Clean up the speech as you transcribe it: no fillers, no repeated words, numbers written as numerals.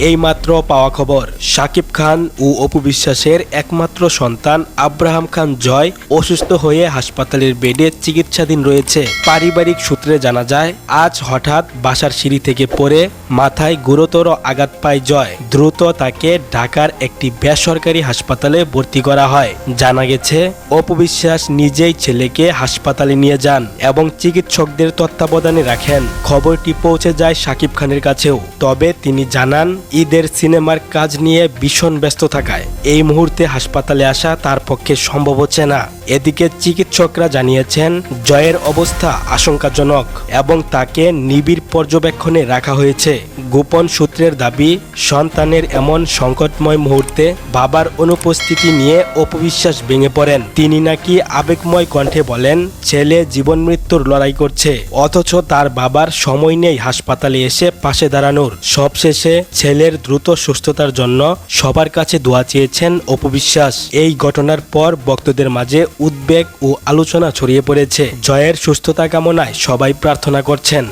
এইমাত্র পাওয়া খবর, শাকিব খান ও অপু বিশ্বাসের একমাত্র সন্তান আব্রাহাম খান জয় অসুস্থ হয়ে হাসপাতালের বেডে চিকিৎসাধীন রয়েছে। পারিবারিক সূত্রে জানা যায়, আজ হঠাৎ বাসার সিঁড়ি থেকে পড়ে মাথায় গুরুতর আঘাত পায় জয়। দ্রুত তাকে ঢাকার একটি বেসরকারি হাসপাতালে ভর্তি করা হয়। জানা গেছে, অপু বিশ্বাস নিজেই ছেলেকে হাসপাতালে নিয়ে যান এবং চিকিৎসকদের তত্ত্বাবধানে রাখেন। খবরটি পৌঁছে যায় শাকিব খানের কাছেও। তবে তিনি জানান, ঈদের সিনেমার কাজ নিয়ে ভীষণ ব্যস্ত থাকায় এই মুহূর্তে হাসপাতালে আসা তার পক্ষে সম্ভব হচ্ছে না। এদিকে চিকিৎসকরা জানিয়েছেন, জয়ের অবস্থা আশঙ্কাজনক এবং তাকে নিবিড় পর্যবেক্ষণে রাখা হয়েছে। গোপন সূত্রের দাবি, সন্তানের এমন সংকটময় মুহূর্তে বাবার অনুপস্থিতি নিয়ে অপু বিশ্বাস ভেঙে পড়েন। তিনি নাকি আবেগময় কণ্ঠে বলেন, ছেলে জীবন মৃত্যুর লড়াই করছে, অথচ তার বাবার সময় নেই হাসপাতালে এসে পাশে দাঁড়ানোর। সবশেষে ছেলের দ্রুত সুস্থতার জন্য সবার কাছে দোয়া চেয়েছেন অপু বিশ্বাস। এই ঘটনার পর ভক্তদের মাঝে উদ্বেগ ও আলোচনা ছড়িয়ে পড়েছে। জয়ের সুস্থতা কামনায় সবাই প্রার্থনা করছেন।